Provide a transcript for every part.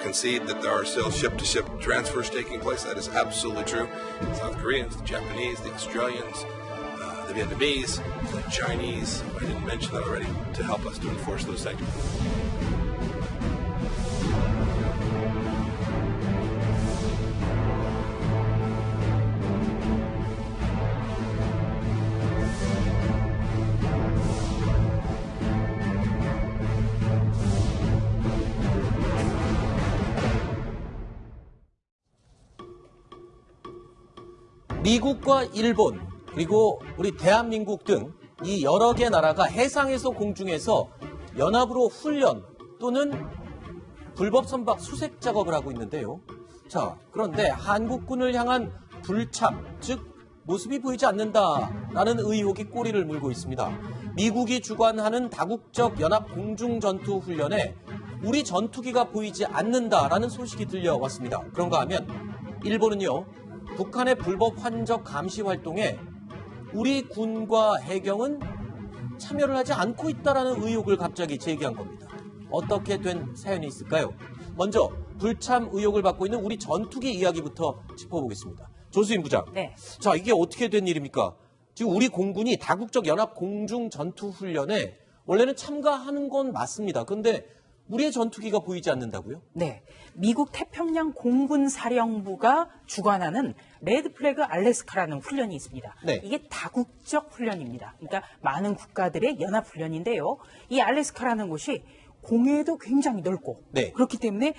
concede that there are still ship-to-ship transfers taking place. That is absolutely true. The South Koreans, the Japanese, the Australians, the Vietnamese, the Chinese, I didn't mention that already, to help us to enforce those sanctions. 미국과 일본 그리고 우리 대한민국 등 이 여러 개 나라가 해상에서 공중에서 연합으로 훈련 또는 불법 선박 수색 작업을 하고 있는데요. 자, 그런데 한국군을 향한 불참, 즉 모습이 보이지 않는다라는 의혹이 꼬리를 물고 있습니다. 미국이 주관하는 다국적 연합 공중전투 훈련에 우리 전투기가 보이지 않는다라는 소식이 들려왔습니다. 그런가 하면 일본은요, 북한의 불법 환적 감시 활동에 우리 군과 해경은 참여를 하지 않고 있다라는 의혹을 갑자기 제기한 겁니다. 어떻게 된 사연이 있을까요? 먼저 불참 의혹을 받고 있는 우리 전투기 이야기부터 짚어보겠습니다. 조수인 부장. 네. 자, 이게 어떻게 된 일입니까? 지금 우리 공군이 다국적 연합 공중 전투 훈련에 원래는 참가하는 건 맞습니다. 그런데 우리의 전투기가 보이지 않는다고요? 네. 미국 태평양 공군 사령부가 주관하는 레드 플래그 알래스카라는 훈련이 있습니다. 네. 이게 다국적 훈련입니다. 그러니까 많은 국가들의 연합 훈련인데요. 이 알래스카라는 곳이 공해도 굉장히 넓고 네. 그렇기 때문에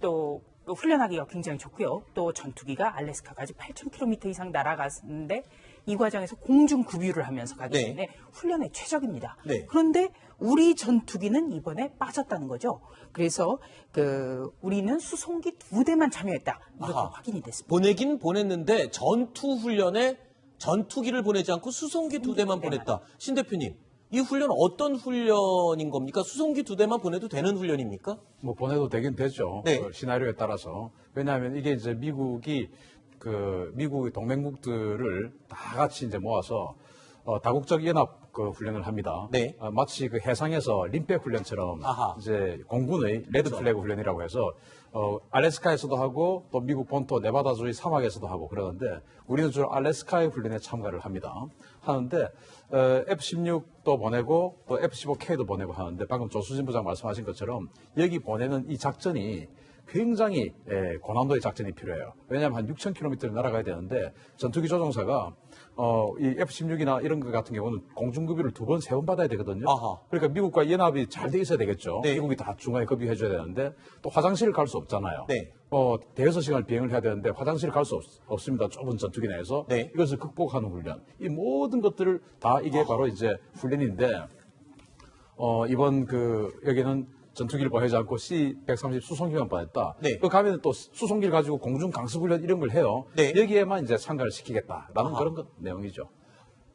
또 훈련하기가 굉장히 좋고요. 또 전투기가 알래스카까지 8,000km 이상 날아갔는데 이 과정에서 공중 급유를 하면서 가기 네. 때문에 훈련에 최적입니다. 네. 그런데 우리 전투기는 이번에 빠졌다는 거죠. 그래서 우리는 수송기 2대만 참여했다. 이렇게 아하. 확인이 됐습니다. 보내긴 보냈는데 전투 훈련에 전투기를 보내지 않고 수송기 2대만 보냈다. 신 대표님, 이 훈련 어떤 훈련인 겁니까? 수송기 2대만 보내도 되는 훈련입니까? 뭐 보내도 되긴 되죠. 네. 그 시나리오에 따라서. 왜냐하면 이게 이제 미국의 동맹국들을 다 같이 이제 모아서 다국적 연합 훈련을 합니다. 네. 마치 그 해상에서 림팩 훈련처럼 아하. 이제 공군의 레드 플래그 훈련이라고 해서 알래스카에서도 하고 또 미국 본토 네바다주의 사막에서도 하고 그러는데 우리는 주로 알래스카의 훈련에 참가를 합니다. 하는데 F-16도 보내고 또 F-15K도 보내고 하는데 방금 조수진 부장 말씀하신 것처럼 여기 보내는 이 작전이 굉장히 고난도의 작전이 필요해요. 왜냐하면 한 6,000km를 날아가야 되는데 전투기 조종사가 이 F-16이나 이런 것 같은 경우는 공중급유를 2번, 3번 받아야 되거든요. 아하. 그러니까 미국과 연합이 잘 돼 있어야 되겠죠. 네. 미국이 다 중간에 급유해 줘야 되는데 또 화장실을 갈 수 없잖아요. 네. 대여섯 시간을 비행을 해야 되는데 화장실을 갈 수 없습니다. 좁은 전투기 내에서. 네. 이것을 극복하는 훈련. 이 모든 것들을 다 이게 바로 이제 훈련인데 이번 여기는 전투기를 보내지 않고 C-130 수송기만 보냈다. 네. 그 가면 또 수송기를 가지고 공중 강습훈련 이런 걸 해요. 네. 여기에만 이제 참가를 시키겠다라는 아하. 그런 내용이죠.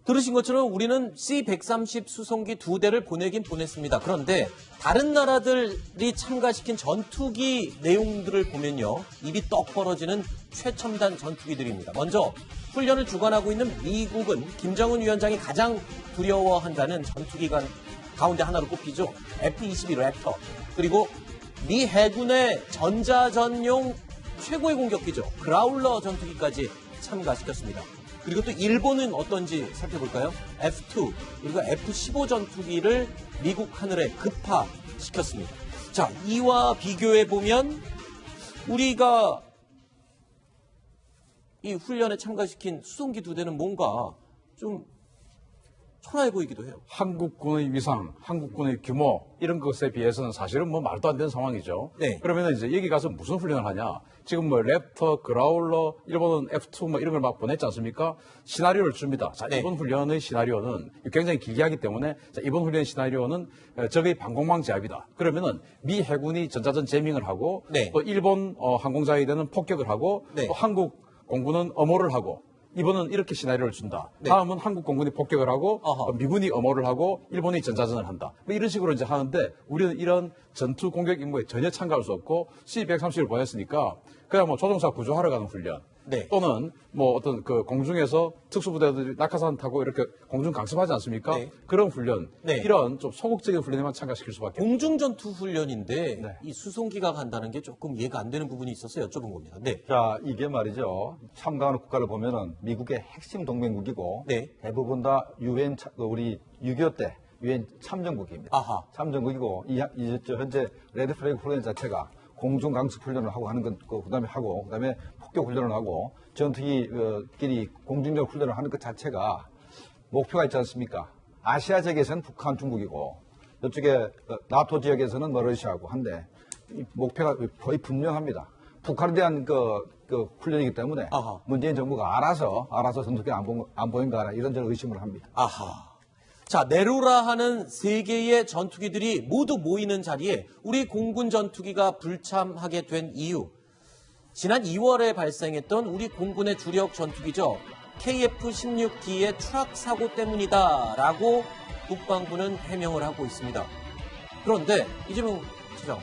들으신 것처럼 우리는 C-130 수송기 2대를 보내긴 보냈습니다. 그런데 다른 나라들이 참가시킨 전투기 내용들을 보면요. 입이 떡 벌어지는 최첨단 전투기들입니다. 먼저 훈련을 주관하고 있는 미국은 김정은 위원장이 가장 두려워한다는 전투기가 가운데 하나로 꼽히죠. F-22 랩터. 그리고 미 해군의 전자전용 최고의 공격기죠. 그라울러 전투기까지 참가시켰습니다. 그리고 또 일본은 어떤지 살펴볼까요? F-2 그리고 F-15 전투기를 미국 하늘에 급파시켰습니다. 자, 이와 비교해보면 우리가 이 훈련에 참가시킨 수송기 2대는 뭔가 좀 초라해 보이기도 해요. 한국군의 위상, 한국군의 규모 이런 것에 비해서는 사실은 뭐 말도 안 되는 상황이죠. 네. 그러면 이제 여기 가서 무슨 훈련을 하냐? 지금 뭐 랩터, 그라울러, 일본은 F2 뭐 이런 걸 막 보냈지 않습니까? 시나리오를 줍니다. 자, 네. 이번 훈련의 시나리오는 굉장히 길게 하기 때문에 자, 이번 훈련의 시나리오는 적의 방공망 제압이다. 그러면은 미 해군이 전자전 제밍을 하고 네. 또 일본 항공자에대는 폭격을 하고 네. 또 한국 공군은 엄호를 하고 이번은 이렇게 시나리오를 준다. 네. 다음은 한국 공군이 폭격을 하고 어허. 미군이 엄호를 하고 일본이 전자전을 한다. 뭐 이런 식으로 이제 하는데 우리는 이런 전투 공격 임무에 전혀 참가할 수 없고 C-130을 보냈으니까 그냥 뭐 조종사 구조하러 가는 훈련. 네. 또는 뭐 어떤 그 공중에서 특수부대들이 낙하산 타고 이렇게 공중 강습하지 않습니까? 네. 그런 훈련, 네. 이런 좀 소극적인 훈련에만 참가시킬 수밖에 없습니다. 공중전투 훈련인데 네. 이 수송기가 간다는 게 조금 이해가 안 되는 부분이 있어서 여쭤본 겁니다. 네. 자, 이게 말이죠. 참가하는 국가를 보면은 미국의 핵심 동맹국이고 네. 대부분 다 유엔 우리 6.25 때 유엔 참전국입니다. 아하. 참전국이고 현재 레드 플래그 훈련 자체가 공중 강습 훈련을 하고 하는 건 그다음에 폭격 훈련을 하고 전투기끼리 공중력 훈련을 하는 것 자체가 목표가 있지 않습니까? 아시아 지역에서는 북한, 중국이고 이쪽에 나토 지역에서는 뭐 러시아고 한데 이 목표가 거의 분명합니다. 북한에 대한 그 훈련이기 때문에 아하. 문재인 정부가 알아서 전투기 안 보인가 이런 저는 의심을 합니다. 아하. 자, 네로라 하는 세 개의 전투기들이 모두 모이는 자리에 우리 공군 전투기가 불참하게 된 이유. 지난 2월에 발생했던 우리 공군의 주력 전투기죠. KF-16D의 추락 사고 때문이다라고 국방부는 해명을 하고 있습니다. 그런데 이재명 차장,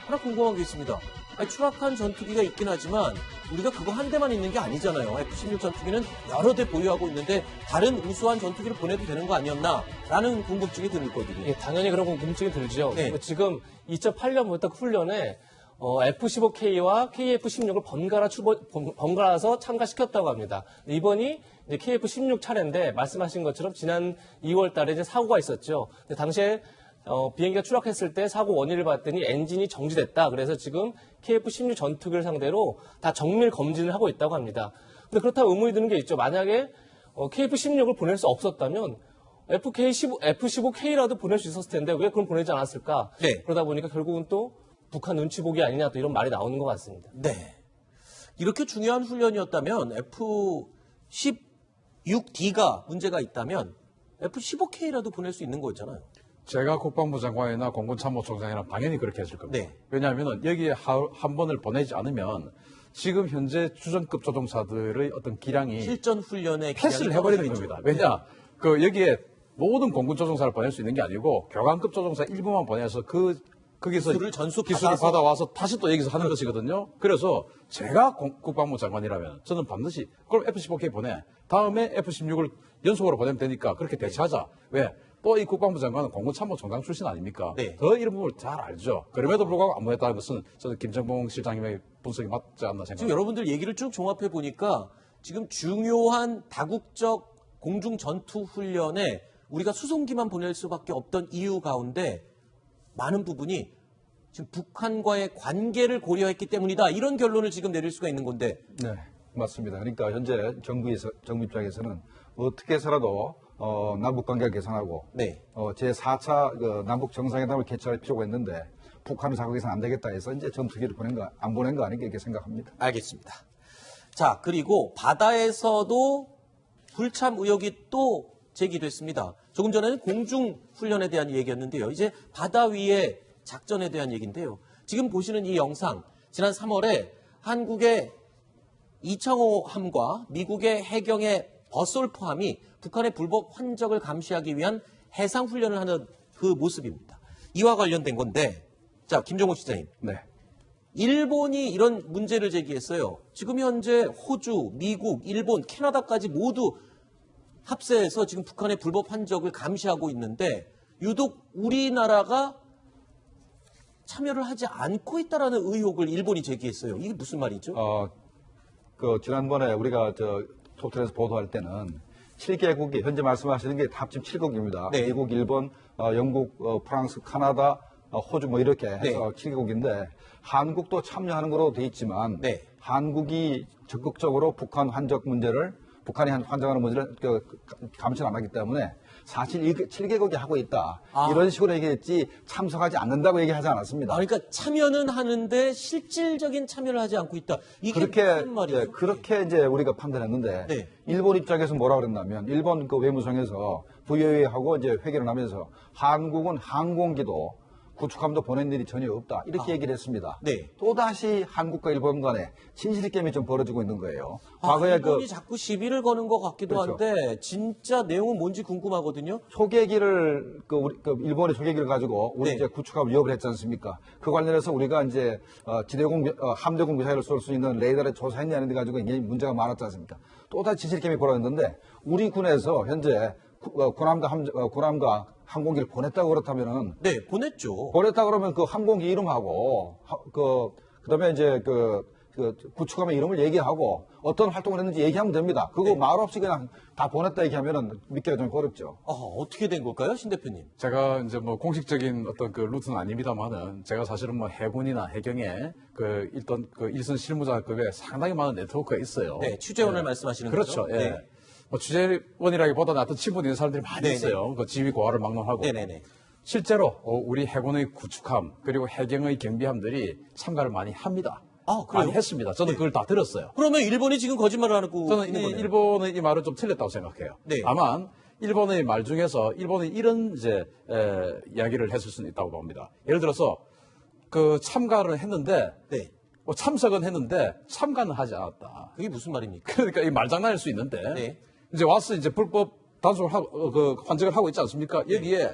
하나 궁금한 게 있습니다. 아니, 추락한 전투기가 있긴 하지만 우리가 그거 한 대만 있는 게 아니잖아요. F-16 전투기는 여러 대 보유하고 있는데 다른 우수한 전투기를 보내도 되는 거 아니었나라는 궁금증이 들거든요. 예, 당연히 그런 궁금증이 들죠. 네. 지금 2008년부터 훈련에 F-15K와 KF-16을 번갈아서 참가시켰다고 합니다. 이번이 이제 KF-16 차례인데 말씀하신 것처럼 지난 2월 달에 이제 사고가 있었죠. 근데 당시에 비행기가 추락했을 때 사고 원인을 봤더니 엔진이 정지됐다. 그래서 지금 KF-16 전투기를 상대로 다 정밀 검진을 하고 있다고 합니다. 근데 그렇다고 의문이 드는 게 있죠. 만약에 KF-16을 보낼 수 없었다면 F-15K라도 보낼 수 있었을 텐데 왜 그걸 보내지 않았을까? 네. 그러다 보니까 결국은 또 북한 눈치 보기 아니냐 또 이런 말이 나오는 것 같습니다. 네. 이렇게 중요한 훈련이었다면 F-16D가 문제가 있다면 F-15K라도 보낼 수 있는 거였잖아요. 제가 국방부 장관이나 공군참모총장이나 당연히 그렇게 했을 겁니다. 네. 왜냐하면 여기에 한 번을 보내지 않으면 지금 현재 주전급 조종사들의 어떤 기량이 실전 훈련에 패스를 해버리는 겁니다. 왜냐, 여기에 모든 공군 조종사를 보낼 수 있는 게 아니고 교관급 조종사 일부만 보내서 거기서 기술을 받아와서 다시 또 여기서 하는 것이거든요. 그래서 제가 국방부 장관이라면 저는 반드시 그럼 F-15K 보내. 다음에 F-16을 연속으로 보내면 되니까 그렇게 대처하자. 왜? 또 이 국방부 장관은 공군참모총장 출신 아닙니까? 네. 더 이런 부분을 잘 알죠. 그럼에도 불구하고 안 보냈다는 것은 저는 김정봉 실장님의 분석이 맞지 않나 생각합니다. 지금 여러분들 얘기를 쭉 종합해 보니까 지금 중요한 다국적 공중 전투 훈련에 우리가 수송기만 보낼 수밖에 없던 이유 가운데 많은 부분이 지금 북한과의 관계를 고려했기 때문이다. 이런 결론을 지금 내릴 수가 있는 건데. 네, 맞습니다. 그러니까 현재 정부 입장에서는 어떻게 해서라도 남북 관계를 개선하고 네. 제4차 남북 정상회담을 개최할 필요가 있는데 북한을 자극해서는 안 되겠다 해서 이제 전투기를 안 보낸 거 아닌가 이렇게 생각합니다. 알겠습니다. 자, 그리고 바다에서도 불참 의혹이 또 제기됐습니다. 조금 전에는 공중 훈련에 대한 얘기였는데요. 이제 바다 위의 작전에 대한 얘기인데요. 지금 보시는 이 영상, 지난 3월에 한국의 이창호 함과 미국의 해경의 버솔포함이 북한의 불법 환적을 감시하기 위한 해상 훈련을 하는 그 모습입니다. 이와 관련된 건데, 자, 김종호 시장님. 네. 일본이 이런 문제를 제기했어요. 지금 현재 호주, 미국, 일본, 캐나다까지 모두 합세해서 지금 북한의 불법 환적을 감시하고 있는데 유독 우리나라가 참여를 하지 않고 있다라는 의혹을 일본이 제기했어요. 이게 무슨 말이죠? 지난번에 우리가 톱텐에서 보도할 때는 7개국이 현재 말씀하시는 게 합치면 7국입니다. 네. 미국, 일본, 영국, 프랑스, 카나다, 호주 뭐 이렇게 해서 네. 7개국인데 한국도 참여하는 거로 돼 있지만 네. 한국이 적극적으로 북한 환적 문제를 북한이 환적하는 문제를 감시를 안 하기 때문에 사실 7개국이 하고 있다. 이런 식으로 얘기했지 참석하지 않는다고 얘기하지 않았습니다. 그러니까 참여는 하는데 실질적인 참여를 하지 않고 있다. 이게 무슨 말이죠? 예, 그렇게 이제 우리가 판단했는데 네. 일본 입장에서 뭐라 그랬냐면 일본 외무성에서 VOA하고 이제 회견을 하면서 한국은 항공기도 구축함도 보낸 일이 전혀 없다. 이렇게 얘기를 했습니다. 네. 또다시 한국과 일본 간에 진실 게임이 좀 벌어지고 있는 거예요. 과거에 일본이 자꾸 시비를 거는 것 같기도 그렇죠. 한데 진짜 내용은 뭔지 궁금하거든요. 소개기를 일본의 소개기를 가지고 우리 네. 이제 구축함 위협을 했지 않습니까? 그 관련해서 우리가 이제 함대공 미사일을 쏠 수 있는 레이더를 조사했냐는 데 가지고 굉장히 문제가 많았지 않습니까? 또다시 진실 게임이 벌어졌는데 우리 군에서 현재 군함과 항공기를 보냈다고 그렇다면은 네, 보냈죠. 보냈다 그러면 그 항공기 이름하고 그다음에 이제 그 구축함의 이름을 얘기하고 어떤 활동을 했는지 얘기하면 됩니다. 그거 말 없이 그냥 다 보냈다 얘기하면은 믿기가 좀 어렵죠. 어떻게 된 걸까요, 신 대표님? 제가 이제 뭐 공식적인 어떤 그 루트는 아닙니다만은 제가 사실은 뭐 해군이나 해경에 일단 일선 실무자급에 상당히 많은 네트워크가 있어요. 네, 취재원을 말씀하시는 그렇죠. 거죠? 예. 네. 뭐 취재원이라기보다는 어떤 친분 있는 사람들이 많이 네네. 있어요. 그 지휘 고하를 막론하고. 네네네. 실제로 우리 해군의 구축함 그리고 해경의 경비함들이 참가를 많이 합니다. 그래요? 많이 했습니다. 저는 그걸 다 들었어요. 그러면 일본이 지금 거짓말을 하고 저는 있는 거네요. 일본의 이 말은 좀 틀렸다고 생각해요. 네. 다만 일본의 말 중에서 일본이 이런 이제 이야기를 했을 수는 있다고 봅니다. 예를 들어서 그 참가를 했는데 네. 참석은 했는데 참가는 하지 않았다. 그게 무슨 말입니까? 그러니까 이 말장난일 수 있는데 네. 이제 와서 이제 불법 단속을 하고 환적을 하고 있지 않습니까? 여기에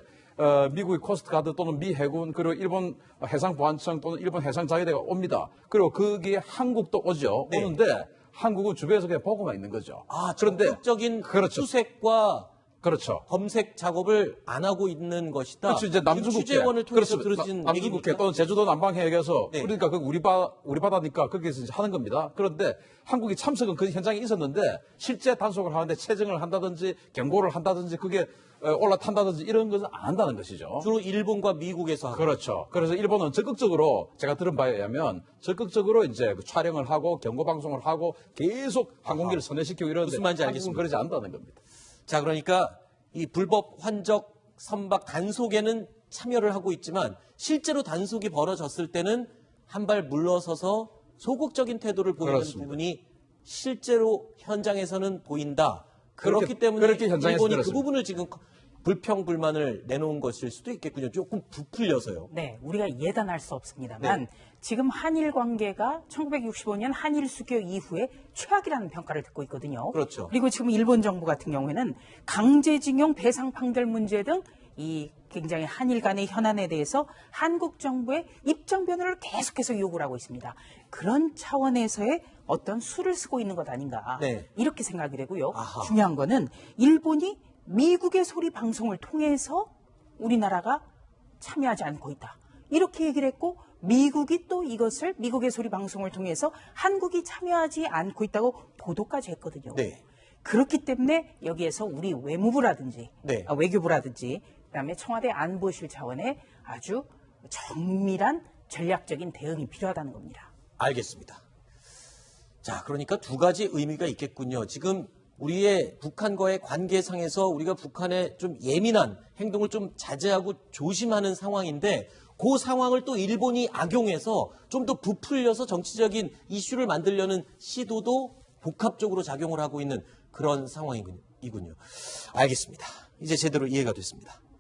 미국의 코스트가드 또는 미 해군 그리고 일본 해상보안청 또는 일본 해상자위대가 옵니다. 그리고 거기에 한국도 오죠. 네. 오는데 한국은 주변에서 그냥 보고만 있는 거죠. 그런데 적극적인 그렇죠. 수색과 그렇죠. 검색 작업을 안 하고 있는 것이다. 그렇죠. 이제 남중국해. 취재원을 통해서 그렇습니다. 들으신 남중국해 얘기입니까? 또는 제주도 남방해역에서 네. 그러니까 그 우리 바다니까 거기서 이제 하는 겁니다. 그런데 한국이 참석은 그 현장에 있었는데 실제 단속을 하는데 체증을 한다든지 경고를 한다든지 그게 올라탄다든지 이런 것은 안 한다는 것이죠. 주로 일본과 미국에서 하고. 그렇죠. 그래서 일본은 적극적으로 제가 들은 바에 의하면 적극적으로 이제 그 촬영을 하고 경고 방송을 하고 계속 항공기를 선회시키고 이러는데 무슨 말인지 한국은 알겠습니다. 그러지 않는다는 겁니다. 자, 그러니까 이 불법 환적 선박 단속에는 참여를 하고 있지만 실제로 단속이 벌어졌을 때는 한 발 물러서서 소극적인 태도를 보이는 그렇습니다. 부분이 실제로 현장에서는 보인다. 그렇기 때문에 그렇게 현장에서 일본이 그 들었습니다. 부분을 지금 불평불만을 내놓은 것일 수도 있겠군요. 조금 부풀려서요. 네, 우리가 예단할 수 없습니다만 지금 한일 관계가 1965년 한일 수교 이후에 최악이라는 평가를 듣고 있거든요. 그렇죠. 그리고 지금 일본 정부 같은 경우에는 강제징용 배상 판결 문제 등 이 굉장히 한일 간의 현안에 대해서 한국 정부의 입장 변화를 계속해서 요구를 하고 있습니다. 그런 차원에서의 어떤 수를 쓰고 있는 것 아닌가 네. 이렇게 생각이 되고요. 아하. 중요한 거는 일본이 미국의 소리 방송을 통해서 우리나라가 참여하지 않고 있다. 이렇게 얘기를 했고 미국이 또 이것을 미국의 소리 방송을 통해서 한국이 참여하지 않고 있다고 보도까지 했거든요. 네. 그렇기 때문에 여기에서 우리 외무부라든지 네. 외교부라든지 그다음에 청와대 안보실 차원의 아주 정밀한 전략적인 대응이 필요하다는 겁니다. 알겠습니다. 자, 그러니까 두 가지 의미가 있겠군요. 지금 우리의 북한과의 관계상에서 우리가 북한의 좀 예민한 행동을 좀 자제하고 조심하는 상황인데 그 상황을 또 일본이 악용해서 좀 더 부풀려서 정치적인 이슈를 만들려는 시도도 복합적으로 작용을 하고 있는 그런 상황이군요. 알겠습니다. 이제 제대로 이해가 됐습니다.